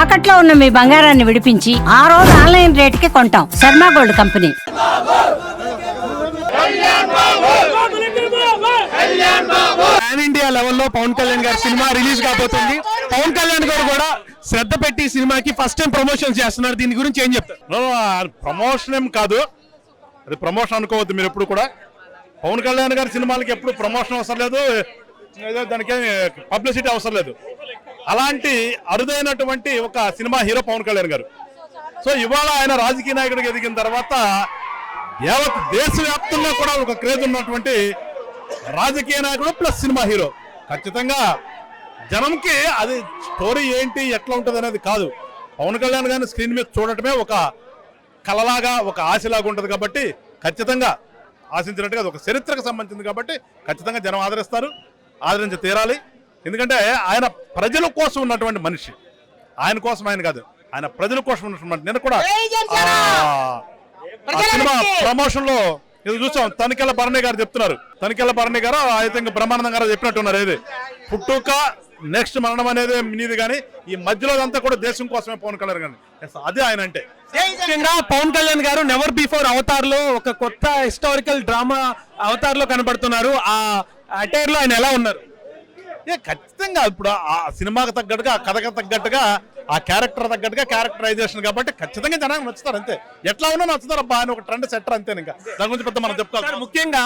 తాకట్లో ఉన్న మీ బంగారాన్ని విడిపించి ఆ రోజు ఆన్లైన్ రేటుకి కొంటాం. Sharma gold company. Pan India లెవెల్లో పవన్ కళ్యాణ్ గారి సినిమా రిలీజ్ కాబోతుంది. పవన్ కళ్యాణ్ గారు కూడా శ్రద్ధ పెట్టి సినిమాకి ఫస్ట్ టైం ప్రమోషన్ చేస్తున్నారు. దీని గురించి ఏం చెప్తారు? ప్రమోషన్ ఏం కాదు, అది ప్రమోషన్ అనుకోవద్దు మీరు ఎప్పుడు కూడా. పవన్ కళ్యాణ్ గారి సినిమాలకి ఎప్పుడు ప్రమోషన్ అవసరం లేదు, దానికి పబ్లిసిటీ అవసరం లేదు. అలాంటి అరుదైనటువంటి ఒక సినిమా హీరో పవన్ కళ్యాణ్ గారు. సో ఇవాళ ఆయన రాజకీయ నాయకుడికి ఎదిగిన తర్వాత యావత్ దేశవ్యాప్తంగా కూడా ఒక క్రేజ్ ఉన్నటువంటి రాజకీయ నాయకుడు ప్లస్ సినిమా హీరో. ఖచ్చితంగా జనంకి అది స్టోరీ ఏంటి ఎట్లా ఉంటుంది అనేది కాదు, పవన్ కళ్యాణ్ గారిని స్క్రీన్ మీద చూడటమే ఒక కలలాగా ఒక ఆశలాగా ఉంటుంది. కాబట్టి ఖచ్చితంగా ఆశించినట్టుగా అది ఒక చరిత్రకు సంబంధించింది కాబట్టి ఖచ్చితంగా జనం ఆదరిస్తారు, ఆదరించి తీరాలి. ఎందుకంటే ఆయన ప్రజల కోసం ఉన్నటువంటి మనిషి, ఆయన కోసం ఆయన కాదు, ఆయన ప్రజల కోసం ఉన్నటువంటి. నేను కూడా ఆ సినిమా ప్రమోషన్ లో ఇది చూసాం. తనికెళ్ళ భరణి గారు చెప్తున్నారు, తనికెళ్ళ భరణి గారు ఐ థింక్ బ్రహ్మానందం గారు చెప్పినట్టున్నారు, ఏది పుట్టుక నెక్స్ట్ మరణం అనేది మీది, కానీ ఈ మధ్యలో అంతా కూడా దేశం కోసమే పవన్ కళ్యాణ్ గారు. అదే ఆయన అంటే. ముఖ్యంగా పవన్ కళ్యాణ్ గారు నెవర్ బిఫోర్ అవతార్ లో ఒక కొత్త హిస్టారికల్ డ్రామా అవతార్ లో కనబడుతున్నారు. ఆ అటైర్ లో ఆయన ఎలా ఉన్నారు? ఖచ్చితంగా ఇప్పుడు ఆ సినిమాకి తగ్గట్టుగా, ఆ కథకు తగ్గట్టుగా, ఆ క్యారెక్టర్ తగ్గట్టుగా క్యారెక్టరైజేషన్ కాబట్టి ఖచ్చితంగా జనానికి నచ్చుతారు. అంతే, ఎట్లా ఉన్నా నచ్చుతారు. అబ్బా ఆయన ఒక ట్రెండ్ సెటర్ అంతే. ఇంకా దాని గురించి పెద్ద మనం చెప్పుకోవాలి. ముఖ్యంగా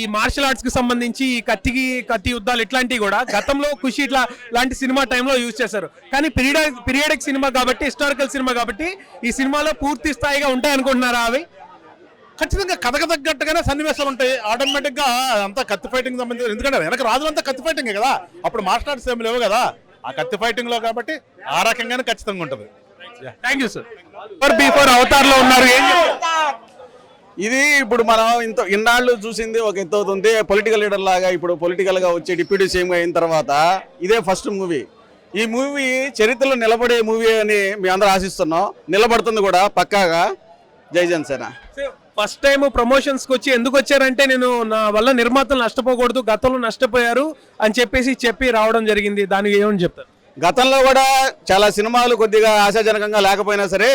ఈ మార్షల్ ఆర్ట్స్ కి సంబంధించి కత్తి యుద్ధాలు ఇట్లాంటివి కూడా గతంలో ఖుషి ఇలాంటి సినిమా టైంలో యూజ్ చేశారు. కానీ పీరియడిక్ సినిమా కాబట్టి, హిస్టారికల్ సినిమా కాబట్టి ఈ సినిమాలో పూర్తి స్థాయిగా ఉంటాయి అనుకుంటున్నారా? అవి ఖచ్చితంగా కథకు తగ్గట్టుగానే సన్నివేశాలు ఉంటాయి. ఆటోమేటిక్ గా అంతా కత్తి ఫైటింగ్ సంబంధించి, ఎందుకంటే వెనక రాజులంతా కత్తి ఫైటింగ్ కదా, అప్పుడు మార్షల్ ఆర్ట్స్ ఏమి లేవు కదా ఆ కత్తి ఫైటింగ్ లో, కాబట్టి ఆ రకంగానే ఖచ్చితంగా ఉంటుంది. Thank you sir. Before Avatar లో ఉన్నారు. ఇది ఇప్పుడు మనం ఇన్నాళ్ళు చూసింది ఒక ఎత్తు అవుతుంది. పొలిటికల్ లీడర్ లాగా ఇప్పుడు పొలిటికల్ గా వచ్చి డిప్యూటీ సీఎం అయిన తర్వాత ఇదే ఫస్ట్ మూవీ. ఈ మూవీ చరిత్రలో నిలబడే మూవీ అని మీ అందరూ ఆశిస్తున్నాం, నిలబడుతుంది కూడా పక్కాగా. జై జనసేన. ఫస్ట్ టైం ప్రమోషన్స్ కి వచ్చి ఎందుకు వచ్చారంటే, నేను నా వల్ల నిర్మాతలు నష్టపోకూడదు, గతంలో నష్టపోయారు అని చెప్పి రావడం జరిగింది. దానికి ఏమని చెప్తారు? గతంలో కూడా చాలా సినిమాలు కొద్దిగా ఆశాజనకంగా లేకపోయినా సరే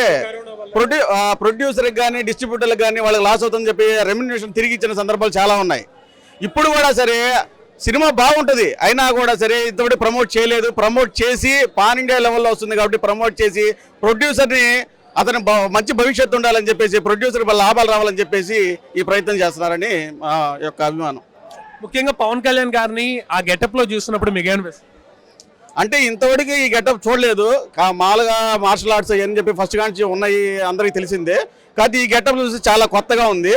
ప్రొడ్యూసర్కి కానీ డిస్ట్రిబ్యూటర్లకు కానీ వాళ్ళకి లాస్ అవుతుందని చెప్పి రెమ్యునరేషన్ తిరిగి ఇచ్చిన సందర్భాలు చాలా ఉన్నాయి. ఇప్పుడు కూడా సరే సినిమా బాగుంటుంది అయినా కూడా సరే ఇంతవరకు ప్రమోట్ చేయలేదు. ప్రమోట్ చేసి పాన్ ఇండియా లెవెల్లో వస్తుంది కాబట్టి ప్రమోట్ చేసి ప్రొడ్యూసర్ని అతను మంచి భవిష్యత్తు ఉండాలని చెప్పేసి, ప్రొడ్యూసర్ లాభాలు రావాలని చెప్పేసి ఈ ప్రయత్నం చేస్తున్నారని మా యొక్క అభిమానం. ముఖ్యంగా పవన్ కళ్యాణ్ గారిని ఆ గెటప్ లో చూసినప్పుడు మీకు ఏమనిపిస్తుంది? అంటే ఇంతవరకు ఈ గెటప్ చూడలేదు. మామూలుగా మార్షల్ ఆర్ట్స్ అని చెప్పి ఫస్ట్ కాంచి ఉన్నాయి, అందరికీ తెలిసిందే. కానీ ఈ గెటప్ చూసి చాలా కొత్తగా ఉంది,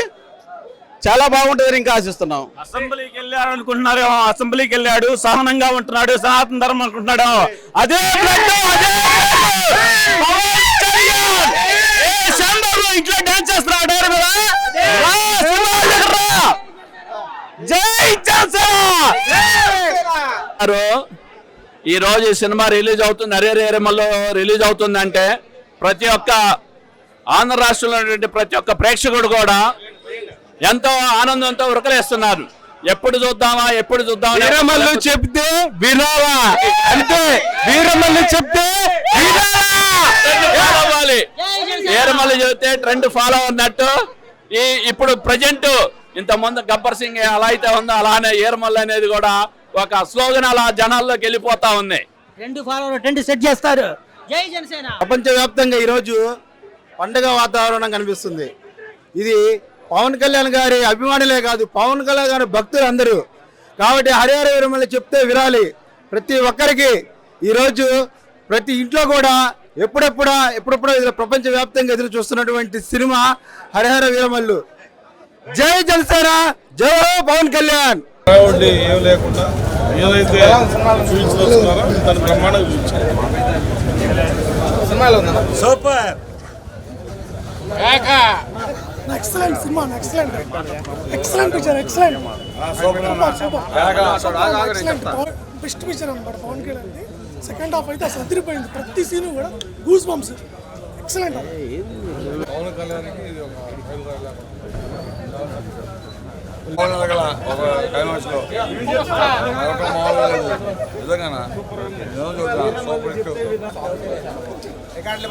చాలా బాగుంటుందని ఇంకా ఆశిస్తున్నాం. అసెంబ్లీకి వెళ్ళారు అనుకుంటున్నారు, అసెంబ్లీకి వెళ్ళాడు, సహనంగా ఉంటున్నాడు, సనాతన ధర్మం అనుకుంటున్నాడు. అదే ఇంట్లో డాన్స్ చేస్తున్నాడు. ఈ రోజు ఈ సినిమా రిలీజ్ అవుతుంది, అరేరేమల్లో రిలీజ్ అవుతుందంటే ప్రతి ఒక్క ఆంధ్ర రాష్ట్రంలో ఉన్నటువంటి ప్రతి ఒక్క ప్రేక్షకుడు కూడా ఎంతో ఆనందంతో ఉరకలేస్తున్నారు. ఎప్పుడు చూద్దామా వీరమల్లు చెప్తే వినాలా, అంటే వీరమల్లు చెప్తే అవ్వాలి. వీరమల్లు చెబితే ట్రెండ్ ఫాలో అన్నట్టు ఇప్పుడు ప్రజెంట్ ఇంత ముందు గబ్బర్ సింగ్ అలా అయితే ఉందో అలానే వీరమల్లు అనేది కూడా ఒక స్లోగన్ అలా జనాల్లోకి వెళ్ళిపోతా ఉంది. ట్రెండ్ సెట్ చేస్తారు. జై జనసేన. ప్రపంచవ్యాప్తంగా ఈరోజు పండుగ వాతావరణం కనిపిస్తుంది. ఇది పవన్ కళ్యాణ్ గారి అభిమానులే కాదు, పవన్ కళ్యాణ్ గారి భక్తులు అందరూ. కాబట్టి హరిహర వీరమల్లు చెప్తే వినాలి. ప్రతి ఒక్కరికి ఈరోజు ప్రతి ఇంట్లో కూడా ఎప్పుడెప్పుడో ప్రపంచవ్యాప్తంగా ఎదురు చూస్తున్నటువంటి సినిమా హరిహర వీరమల్లు. జై జనసేన, జై పవన్ కళ్యాణ్. ఏం లేకుండా ఏదైతే చూపించుకొస్తున్నారో దాన్ని బ్రహ్మాండంగా చూపించారు. Super, excellent cinema, excellent picture, excellent best picture అనమాట పవన్ కళ్యాణ్. సెకండ్ హాఫ్ అయితే అసలు అదిరిపోయింది, ప్రతి సీన్ కూడా గూస్ బంప్స్, ఎక్సలెంట్. పవన్ కళ్యాణ్కి ఒక క్లైమాక్స్లో నిజంగా సూపర్ హిట్. రికార్డులు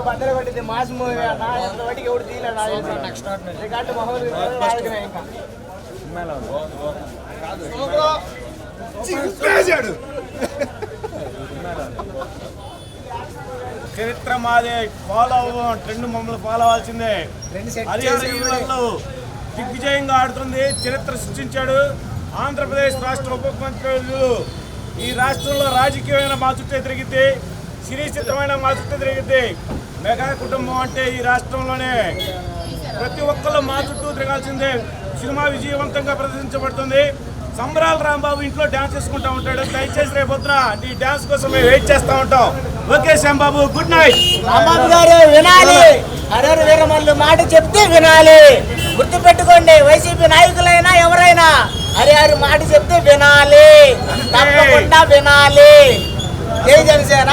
బద్దలు కొట్టింది మాస్ మూవీ అన్న ఎంతవరకు ఎవడు తీయలేడు నెక్స్ట్ రికార్డు మహోదయ చరిత్ర మాదే, ఫాలో అవ్వం, ట్రెండ్ మమ్మల్ని ఫాలో అవ్వాల్సిందే. హరిహర దిగ్విజయంగా ఆడుతుంది, చరిత్ర సృష్టించాడు. ఆంధ్రప్రదేశ్ రాష్ట్ర ఉప ముఖ్యమంత్రులు ఈ రాష్ట్రంలో రాజకీయమైన మా చుట్టే తిరిగితే, సినీ చిత్రమైన మా చుట్టే తిరిగితే, మెగా కుటుంబం అంటే ఈ రాష్ట్రంలోనే ప్రతి ఒక్కళ్ళు మా చుట్టూ తిరగాల్సిందే. సినిమా విజయవంతంగా ప్రదర్శించబడుతుంది. సంబరాల రాంబాబు ఇంట్లో డాన్స్ చేసుకుంటా ఉంటాడు. దయచేసి రేపొద్దున ఈ డాన్స్ కోసం మేము వెయిట్ చేస్తూ ఉంటాం. Okay Shyam Babu, good night. Rambabu గారు వినాలి, హరిహర వీరమల్లు మాట చెప్తే వినాలి. గుర్తు పెట్టుకోండి, వైసీపీ నాయకులైనా ఎవరైనా హరిహర మాట చెప్తే వినాలి, తప్పకుండా వినాలి. జై జనసేన,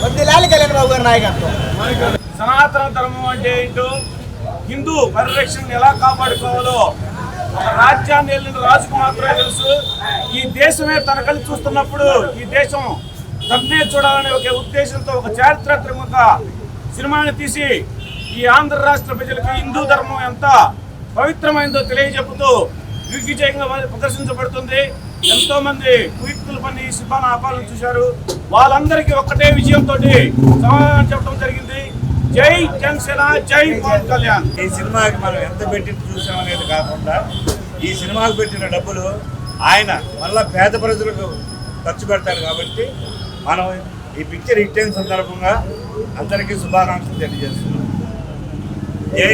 వద్దిలాలి కళ్యాణ్ బాబు గారి నాయకత్వం. సనాతన ధర్మం అంటే ఏంటో, హిందూ పరిరక్షణ ఎలా కాపాడుకోవాలో రాజ్యాన్ని వెళ్ళిన రాజుకు మాత్రమే తెలుసు. ఈ దేశమే తన కలిసి చూస్తున్నప్పుడు ఈ దేశం తన్నే చూడాలనే ఒక ఉద్దేశంతో ఒక చారిత్రాత్మక సినిమాని తీసి ఈ ఆంధ్ర రాష్ట్ర ప్రజలకు హిందూ ధర్మం ఎంత పవిత్రమైందో తెలియజెప్పుతూ దిగ్విజయంగా ప్రదర్శించబడుతుంది. ఎంతో మంది కుయుక్తులు పని ఈ సినిమాను ఆపాలని చూశారు. వాళ్ళందరికీ ఒక్కటే విజయంతో సమాధానం చెప్పడం జరిగింది. జై జనసేన, జై పవన్ కళ్యాణ్. ఈ సినిమాకి మనం ఎంత పెట్టి చూసామనేది కాకుండా ఈ సినిమాకు పెట్టిన డబ్బులు ఆయన మళ్ళా పేద ప్రజలకు ఖర్చు పెడతారు కాబట్టి మనం ఈ పిక్చర్ హిట్ అయిన సందర్భంగా అందరికీ శుభాకాంక్షలు తెలియజేస్తున్నాం. జై